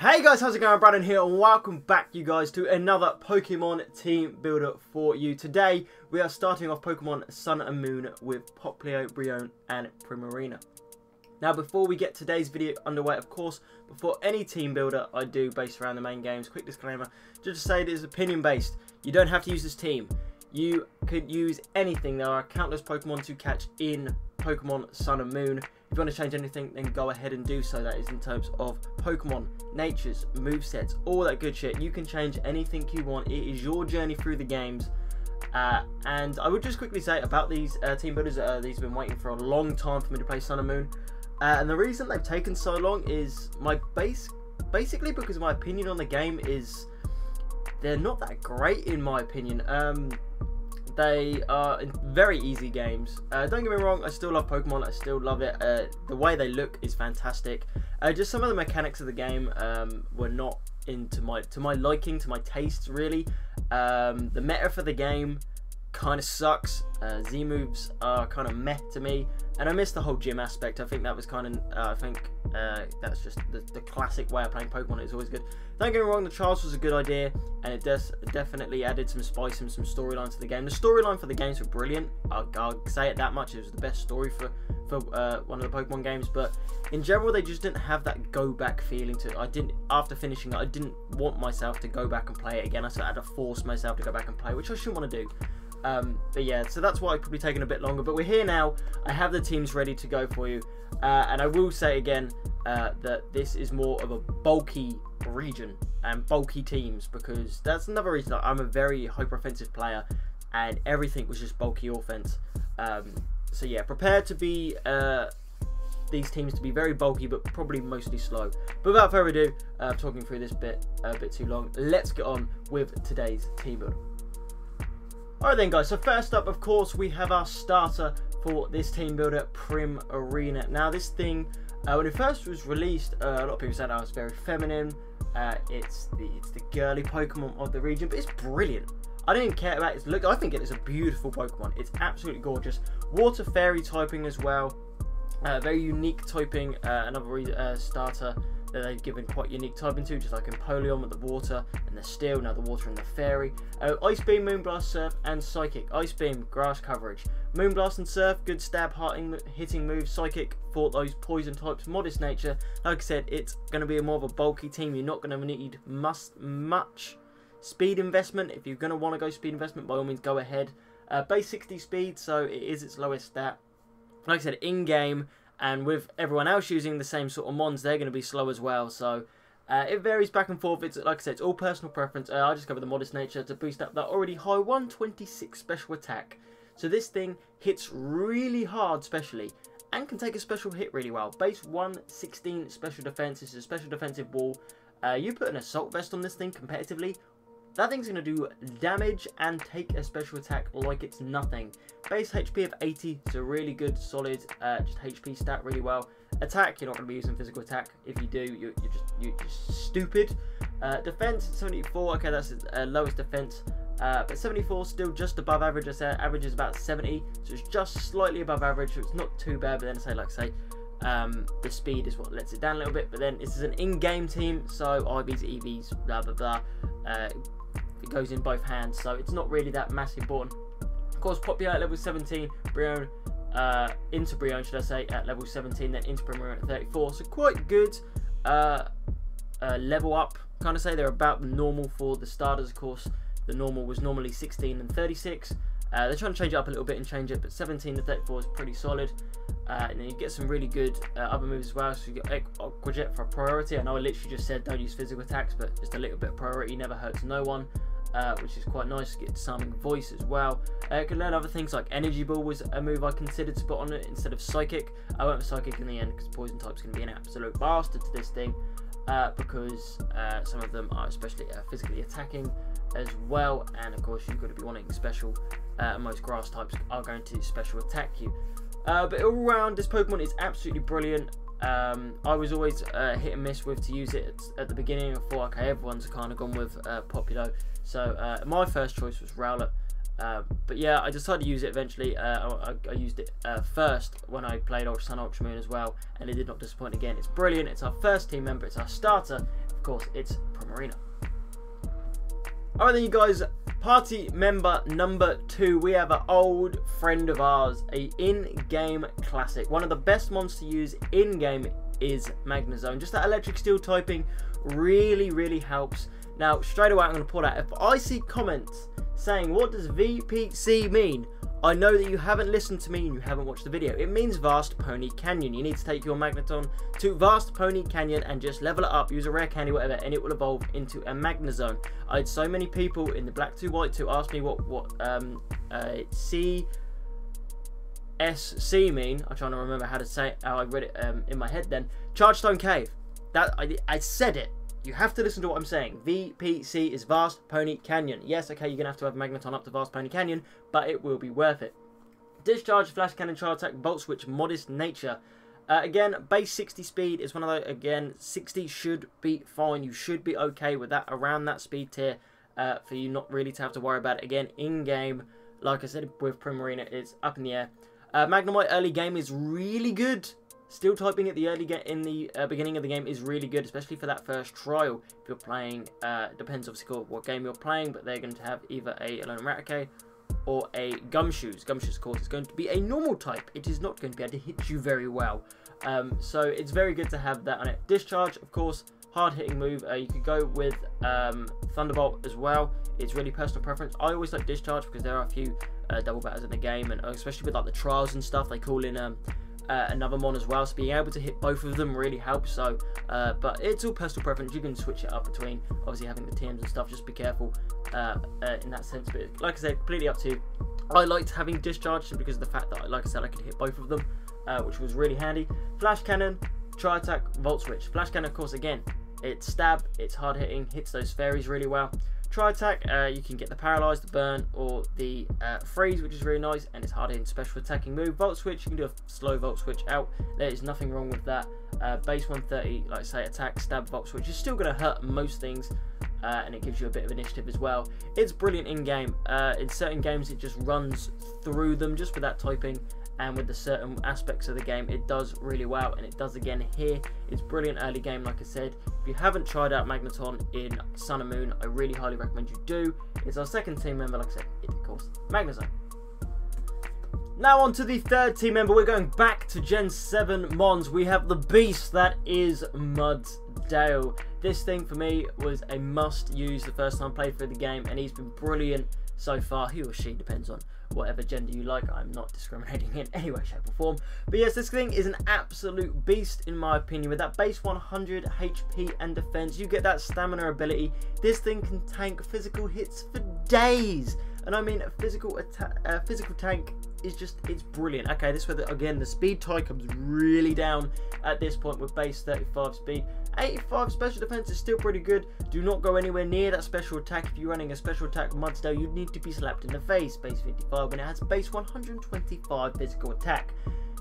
Hey guys, how's it going? Brandon here and welcome back you guys to another Pokemon team builder for you. Today we are starting off Pokemon Sun and Moon with Popplio, Brionne and Primarina. Now before we get today's video underway, of course, before any team builder I do based around the main games, quick disclaimer, just to say it is opinion based. You don't have to use this team. You could use anything. There are countless Pokemon to catch in Pokemon Sun and Moon. If you want to change anything, then go ahead and do so. That is in terms of Pokemon, natures, movesets, all that good shit. You can change anything you want. It is your journey through the games. And I would just quickly say about these team builders, these have been waiting for a long time for me to play Sun and Moon. And the reason they've taken so long is basically because my opinion on the game is they're not that great in my opinion. They are very easy games. Don't get me wrong, I still love Pokemon, I still love it. The way they look is fantastic. Just some of the mechanics of the game were not to my liking, to my tastes really. The meta for the game kind of sucks. Z moves are kind of meh to me, and I miss the whole gym aspect. I think that was kind of that's just the classic way of playing Pokemon. It's always good. Don't get me wrong, the Trials was a good idea, and it definitely added some spice and some storyline to the game. The storyline for the games were brilliant. I'll say it that much. It was the best story for one of the Pokemon games, but in general they just didn't have that go back feeling to it. After finishing it, I didn't want myself to go back and play it again. I had to force myself to go back and play, which I shouldn't want to do. But yeah, so that's why it's probably taken a bit longer, but we're here now. I have the teams ready to go for you, and I will say again that this is more of a bulky region and bulky teams, because that's another reason I'm a very hyper offensive player and everything was just bulky offense. So yeah, prepare to be these teams to be very bulky but probably mostly slow. But without further ado, talking through this bit a bit too long, let's get on with today's team build. Alright then guys, so first up of course we have our starter for this team builder, Primarina. Now this thing, when it first was released, a lot of people said it was very feminine. It's the girly Pokemon of the region, but it's brilliant. I didn't care about its look. I think it is a beautiful Pokemon. It's absolutely gorgeous. Water Fairy typing as well. Very unique typing. Another starter that they've given quite unique typing to, just like Empoleon with the water and the steel, now the water and the fairy. Ice Beam, Moonblast, Surf and Psychic. Ice Beam, grass coverage. Moonblast and Surf, good stab hitting moves. Psychic for those poison types. Modest nature. Like I said, it's going to be more of a bulky team. You're not going to need much speed investment. If you're going to want to go speed investment, by all means go ahead. Base 60 speed, so it is its lowest stat. Like I said, in game, and with everyone else using the same sort of mons, they're going to be slow as well. So it varies back and forth. It's like I said, it's all personal preference. I'll just go with the modest nature to boost up that already high 126 special attack. So this thing hits really hard, specially, and can take a special hit really well. Base 116 special defense. This is a special defensive wall. You put an assault vest on this thing competitively, that thing's going to do damage and take a special attack like it's nothing. Base HP of 80 is a really good, solid, just HP stat really well. Attack, you're not going to be using physical attack. If you do, you're just stupid. Defense, 74. Okay, that's lowest defense. But 74 still just above average. I said average is about 70, so it's just slightly above average. So it's not too bad. But then the speed is what lets it down a little bit. But then this is an in-game team, so IVs, EVs, blah blah blah. It goes in both hands, so it's not really that massively important. Of course, Popplio at level 17, Brionne into Brionne, should I say, at level 17, then into Primarina at 34. So quite good level up. Kind of say they're about normal for the starters. Of course, the normal was normally 16 and 36. They're trying to change it up a little bit and change it, but 17 to 34 is pretty solid. And then you get some really good other moves as well. So you get Aqua Jet for priority. I know I literally just said don't use physical attacks, but just a little bit of priority never hurts no one, which is quite nice. Get Disarming Voice as well. You can learn other things like Energy Ball was a move I considered to put on it instead of Psychic. I went with Psychic in the end because Poison type's going to be an absolute bastard to this thing, because some of them are especially physically attacking as well, and of course you've got to be wanting special. Most grass types are going to special attack you. But all around, this Pokemon is absolutely brilliant. I was always hit and miss with to use it at the beginning. I thought, okay, everyone's kind of gone with Popplio, so my first choice was Rowlet. But yeah, I decided to use it eventually. I used it first when I played Ultra Sun, Ultra Moon as well, and it did not disappoint again. It's brilliant. It's our first team member. It's our starter of course, it's Primarina. Alright then, you guys, party member number 2, we have an old friend of ours, a in-game classic. One of the best mons to use in-game is Magnezone. Just that electric steel typing really helps. Now, straight away I'm going to pull out. If I see comments saying, what does VPC mean? I know that you haven't listened to me and you haven't watched the video. It means Vast Pony Canyon. You need to take your Magneton to Vast Pony Canyon and just level it up, use a rare candy, whatever, and it will evolve into a Magnezone. I had so many people in the Black 2 White 2 ask me what CSC mean. I'm trying to remember how to say it, how I read it in my head then. Chargestone Cave. That I said it. You have to listen to what I'm saying. VPC is Vast Pony Canyon. Yes, okay, you're going to have Magneton up to Vast Pony Canyon, but it will be worth it. Discharge, Flash Cannon, Charge Attack, Volt Switch, Modest Nature. Again, base 60 speed is one of those. Again, 60 should be fine. You should be okay with that, around that speed tier, for you not really to have to worry about it. Again, in-game, like I said, with Primarina, it's up in the air. Magnemite early game is really good. Steel typing at the beginning of the game is really good, especially for that first trial. If you're playing, depends obviously what game you're playing, but they're going to have either a Alolan Raticate or a Gumshoos. Gumshoos, of course, is going to be a normal type. It is not going to be able to hit you very well. So it's very good to have that on it. Discharge, of course, hard-hitting move. You could go with Thunderbolt as well. It's really personal preference. I always like Discharge because there are a few double batters in the game, and especially with like the trials and stuff, they call in another mon as well, so being able to hit both of them really helps. So but it's all personal preference. You can switch it up between obviously having the TMs and stuff. Just be careful in that sense, but like I said, completely up to you. I liked having Discharge because of the fact that, like I said, I could hit both of them, which was really handy. Flash Cannon, Tri Attack, Volt Switch. Flash Cannon, of course, again, it's stab, it's hard hitting, hits those fairies really well. Tri Attack, you can get the Paralyze, the Burn, or the Freeze, which is really nice, and it's hard hitting special attacking move. Volt Switch, you can do a slow Volt Switch out. There is nothing wrong with that. Base 130, like I say, attack, stab, Volt Switch is still going to hurt most things, and it gives you a bit of initiative as well. It's brilliant in game. In certain games, it just runs through them just with that typing. And with the certain aspects of the game, it does really well, and it does again here. It's brilliant early game, like I said. If you haven't tried out Magneton in Sun and Moon, I really highly recommend you do. It's our second team member, like I said, it's of course Magnezone. Now on to the third team member. We're going back to Gen 7 Mons. We have the beast that is Mudsdale. This thing for me was a must use the first time I played through the game, and he's been brilliant so far. He or she, depends on whatever gender you like. I'm not discriminating in any way, shape or form. But yes, this thing is an absolute beast in my opinion. With that base 100 HP and defense, you get that stamina ability. This thing can tank physical hits for days. And I mean, a physical tank is just, it's brilliant. Okay, this is where, again, the speed tie comes really down at this point with base 35 speed. 85 special defense is still pretty good. Do not go anywhere near that special attack. If you're running a special attack Mudsdale, you need to be slapped in the face. Base 55 when it has a base 125 physical attack.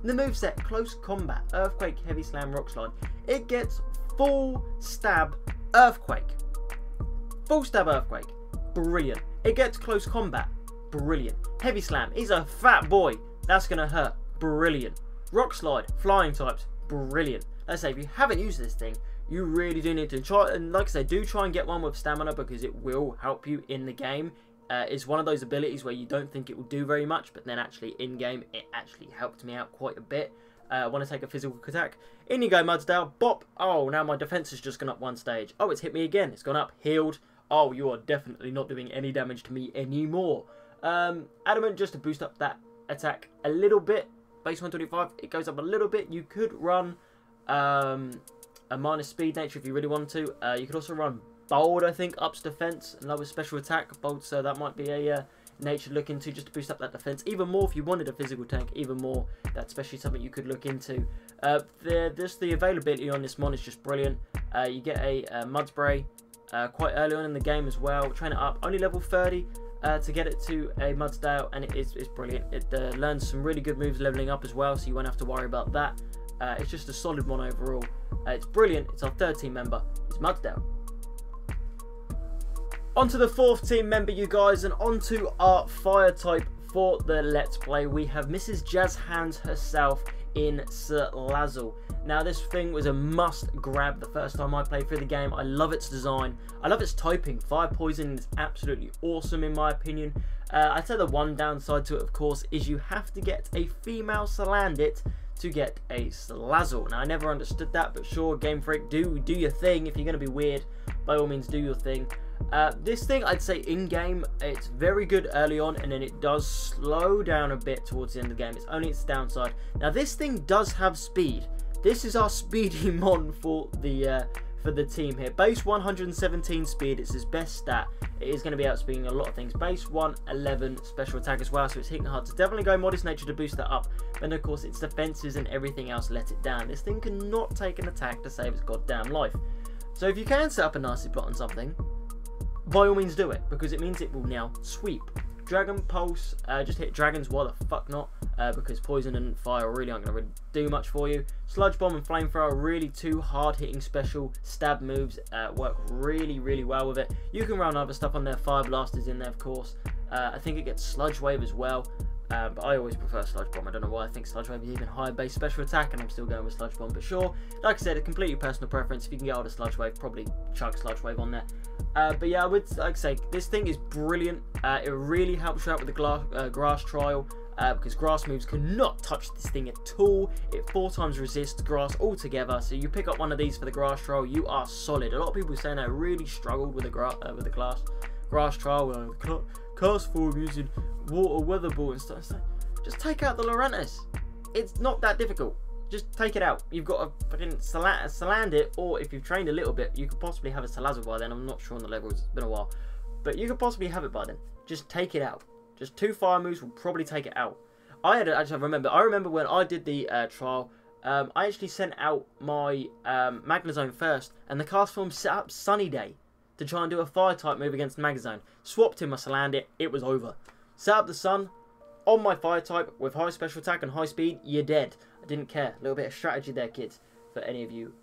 The moveset, Close Combat, Earthquake, Heavy Slam, Rock Slide. It gets full stab Earthquake. Full stab Earthquake. Brilliant. It gets Close Combat. Brilliant. Heavy Slam. He's a fat boy. That's going to hurt. Brilliant. Rock Slide. Flying types. Brilliant. Let's say if you haven't used this thing, you really do need to try, and like I said, do try and get one with stamina because it will help you in the game. It's one of those abilities where you don't think it will do very much, but then actually in game it actually helped me out quite a bit. I want to take a physical attack. In you go, Mudsdale. Bop. Oh, now my defense has just gone up one stage. Oh, it's hit me again. It's gone up. Healed. Oh, you are definitely not doing any damage to me anymore. Adamant, just to boost up that attack a little bit. Base 125, it goes up a little bit. You could run a minus speed nature if you really want to. You could also run Bold, I think, ups defense, another special attack. Bold, so that might be a nature to look into just to boost up that defense even more. If you wanted a physical tank, even more, that's especially something you could look into. The availability on this mon is just brilliant. You get a Mudspray quite early on in the game as well. Train it up, only level 30 to get it to a Mudsdale, and it's brilliant. It learns some really good moves leveling up as well, so you won't have to worry about that. It's just a solid one overall. It's brilliant. It's our third team member. It's Mudsdale. On to the fourth team member, you guys, and onto our fire type for the Let's Play. We have Mrs. Jazz Hands herself in Salazzle. Now this thing was a must grab the first time I played through the game. I love its design, I love its typing. Fire Poison is absolutely awesome in my opinion. I'd say the one downside to it, of course, is you have to get a female Salandit to get a Salazzle. Now I never understood that, but sure, Game Freak, do your thing. If you're going to be weird, by all means do your thing. This thing, I'd say in-game, it's very good early on, and then it does slow down a bit towards the end of the game. It's only its downside. Now this thing does have speed. This is our speedy mon for the team here. Base 117 speed, it's his best stat. It is going to be outspeeding a lot of things. Base 111 special attack as well, so it's hitting hard. So definitely go Modest Nature to boost that up. And of course its defenses and everything else let it down. This thing cannot take an attack to save its goddamn life. So if you can set up a nasty plot on something, by all means do it, because it means it will now sweep. Dragon Pulse, just hit dragons, why the fuck not, because poison and fire really aren't going to really do much for you. Sludge Bomb and Flamethrower are really two hard hitting special stab moves, work really well with it. You can run other stuff on there, Fire Blast is in there of course. I think it gets Sludge Wave as well, but I always prefer Sludge Bomb. I don't know why. I think Sludge Wave is even higher base special attack, and I'm still going with Sludge Bomb, but sure, like I said, it's completely personal preference. If you can get out of Sludge Wave, probably chug Sludge Wave on there. But yeah, I would like say this thing is brilliant. It really helps you out with the grass trial, because grass moves cannot touch this thing at all. It 4 times resists grass altogether, so you pick up one of these for the grass trial, you are solid. A lot of people saying they really struggled with the grass trial, cast form using water weather ball and stuff. So just take out the Lurantis. It's not that difficult. Just take it out. You've got a fucking Salandit, or if you've trained a little bit, you could possibly have a Salazzle by then. I'm not sure on the levels, it's been a while. But you could possibly have it by then. Just take it out. Just 2 fire moves will probably take it out. I remember when I did the trial, I actually sent out my Magnezone first, and the cast form set up Sunny Day to try and do a fire type move against Magnezone. Swapped in my Salandit, it was over. Set up the Sun on my fire type with high special attack and high speed, you're dead. I didn't care. A little bit of strategy there, kids. For any of you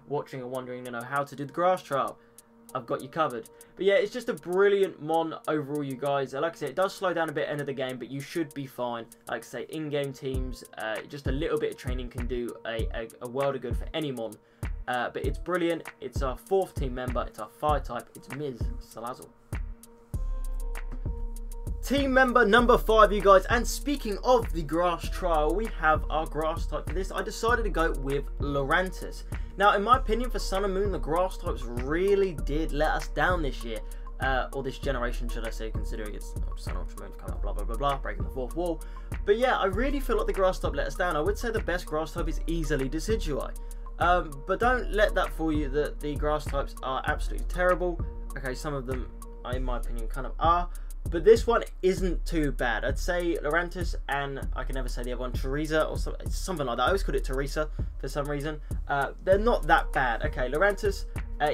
watching and wondering, how to do the grass trial, I've got you covered. But yeah, it's just a brilliant mon overall, you guys. Like I said, it does slow down a bit end of the game, but you should be fine. Like I say, in-game teams, just a little bit of training can do a world of good for any mon. But it's brilliant. It's our 4th team member. It's our fire type. It's Ms. Salazzle. Team member number 5, you guys, and speaking of the grass trial, we have our grass type for this. I decided to go with Lurantis. Now, in my opinion, for Sun and Moon, the grass types really did let us down this year, or this generation, should I say, considering it's Sun, Ultra Moon, coming up, blah, blah, blah, blah, breaking the 4th wall. But yeah, I really feel like the grass type let us down. I would say the best grass type is easily Decidueye. But don't let that fool you that the grass types are absolutely terrible. Okay, some of them, in my opinion, kind of are. But this one isn't too bad. I'd say Lurantis and I can never say the other one, Teresa or something like that. I always call it Teresa for some reason. They're not that bad. Okay, Lurantis,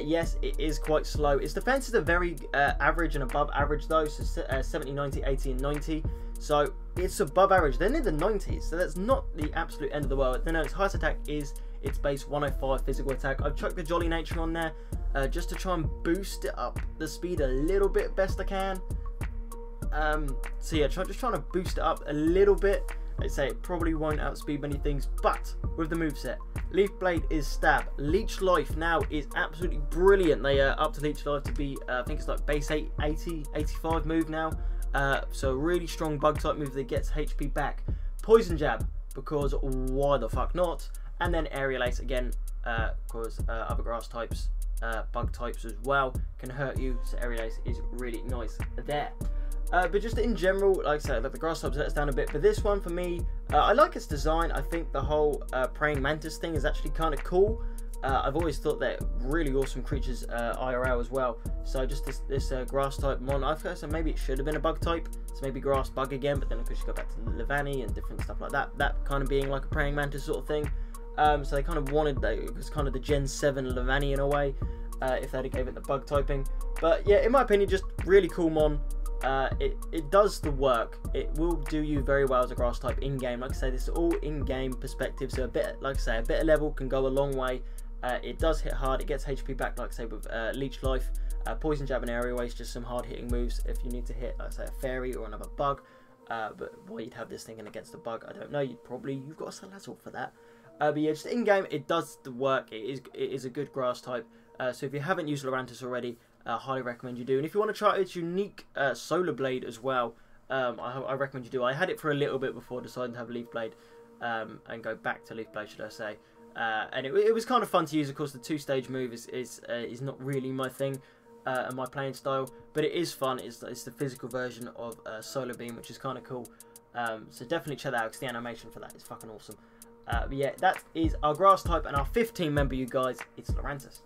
yes, it is quite slow. Its defenses are very average and above average though. So 70, 90, 80 and 90. So it's above average. They're near the 90s. So that's not the absolute end of the world. Then its highest attack is its base 105 physical attack. I've chucked the Jolly Nature on there just to try and boost it up the speed a little bit best I can. So yeah, just trying to boost it up a little bit. I'd say it probably won't outspeed many things, but with the moveset, Leaf Blade is stab. Leech Life now is absolutely brilliant. They are up to Leech Life to be, I think it's like base 80, 85 move now. So really strong bug type move that gets HP back. Poison Jab, because why the fuck not? And then Aerial Ace again, because other grass types, bug types as well, can hurt you. So Aerial Ace is really nice there. But just in general, like I said, like the grass types let us down a bit. But this one for me, I like its design. I think the whole praying mantis thing is actually kind of cool. I've always thought they're really awesome creatures IRL as well. So just this grass type mon, I feel so maybe it should have been a bug type. So maybe grass bug again, but then of course you go back to Levani and different stuff like that. That kind of being like a praying mantis sort of thing. So they kind of wanted that. It was kind of the Gen 7 Levani in a way, if they'd have gave it the bug typing. But yeah, in my opinion, just really cool mon. It does the work. It will do you very well as a grass type in game. Like I say, this is all in game perspective, so a bit, like I say, a bit of level can go a long way. It does hit hard. It gets HP back, like I say, with Leech Life, Poison Jab and Aerial Ace, just some hard hitting moves if you need to hit, like I say, a fairy or another bug. But why you'd have this thing in against the bug, I don't know. You've got a Salazzle for that. But yeah, just in game, it does the work. It is a good grass type. So if you haven't used Lurantis already, highly recommend you do. And if you want to try its unique Solar Blade as well, I recommend you do. I had it for a little bit before deciding to have Leaf Blade and go back to Leaf Blade, should I say. And it was kind of fun to use. Of course, the 2-stage move is not really my thing and my playing style, but it is fun. It's the physical version of Solar Beam, which is kind of cool. So definitely check that out because the animation for that is fucking awesome. But yeah, that is our grass type, and our 5th team member, you guys, it's Lurantis.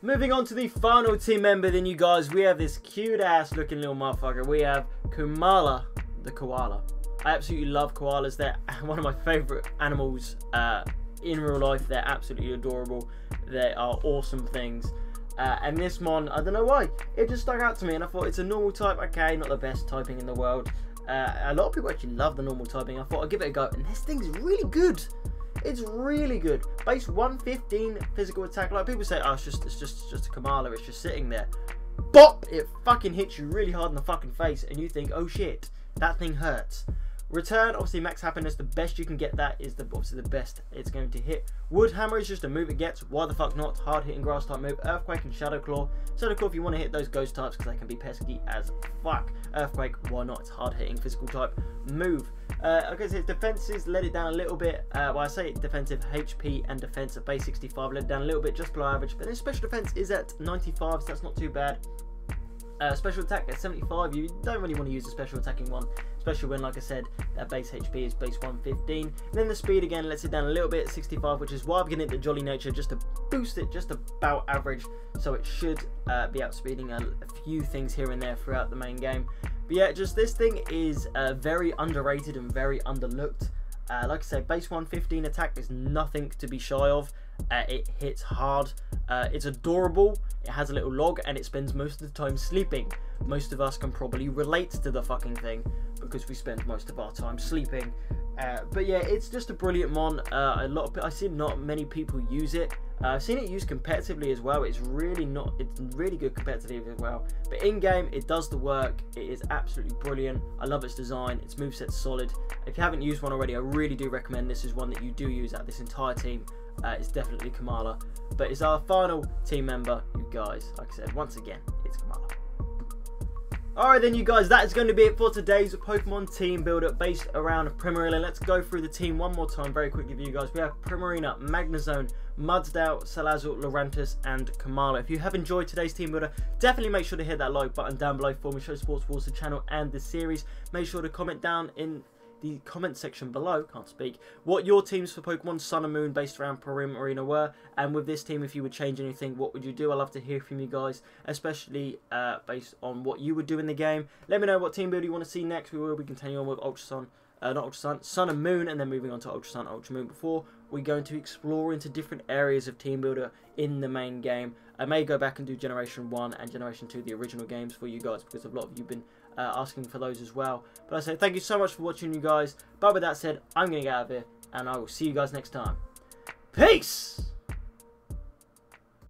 Moving on to the final team member, then, you guys, we have this cute ass looking little motherfucker. We have Komala the koala. I absolutely love koalas. They're one of my favourite animals in real life. They're absolutely adorable. They are awesome things. And this mon, I don't know why, it just stuck out to me, and I thought it's a normal type. Okay, not the best typing in the world. A lot of people actually love the normal typing. I thought I'd give it a go, and this thing's really good. It's really good. Base 115 physical attack. Like people say, oh, it's just a Komala. It's just sitting there. Bop! It fucking hits you really hard in the fucking face, and you think, oh shit, that thing hurts. Return, obviously max happiness, the best you can get that is obviously the best it's going to hit. Wood Hammer is just a move it gets, why the fuck not, hard hitting grass type move. Earthquake and Shadow Claw. Shadow Claw if you want to hit those ghost types because they can be pesky as fuck. Earthquake, why not, it's hard hitting physical type move. Okay, so its defenses let it down a little bit. Well, I say defensive HP and defense at base 65 let it down a little bit, just below average, but then special defense is at 95, so that's not too bad. Special attack at 75, you don't really want to use the special attacking one, especially when, like I said, that base HP is base 115. And then the speed again lets it down a little bit at 65, which is why I'm getting it the Jolly Nature just to boost it just about average, so it should be outspeeding a few things here and there throughout the main game. But yeah, just this thing is very underrated and very underlooked. Like I said, base 115 attack is nothing to be shy of. It hits hard. It's adorable. It has a little log, and it spends most of the time sleeping. Most of us can probably relate to the fucking thing because we spend most of our time sleeping. But yeah, it's just a brilliant mon. I see not many people use it. I've seen it used competitively as well. It's really good competitively as well. But in game, it does the work. It is absolutely brilliant. I love its design. Its moveset's solid. If you haven't used one already, I really do recommend this is one that you do use out of this entire team. It's definitely Komala. But it's our final team member, you guys. Like I said, once again, it's Komala. Alright then, you guys, that is going to be it for today's Pokemon team builder based around Primarina. Let's go through the team one more time very quickly for you guys. We have Primarina, Magnezone, Mudsdale, Salazzle, Lurantis, and Komala. If you have enjoyed today's team builder, definitely make sure to hit that like button down below for me. Show Sports Wars, the channel and the series. Make sure to comment down in the comment section below, can't speak, what your teams for Pokemon Sun and Moon based around Primarina were, and with this team, if you would change anything, what would you do? I'd love to hear from you guys, especially based on what you would do in the game. Let me know what team build you want to see next. We will be continuing on with Ultra Sun, not Ultra Sun, Sun and Moon, and then moving on to Ultra Sun, Ultra Moon before we're going to explore into different areas of team builder in the main game. I may go back and do Generation 1 and Generation 2, the original games for you guys, because a lot of you have been asking for those as well. But I say thank you so much for watching, you guys. But with that said, I'm going to get out of here, and I will see you guys next time. Peace!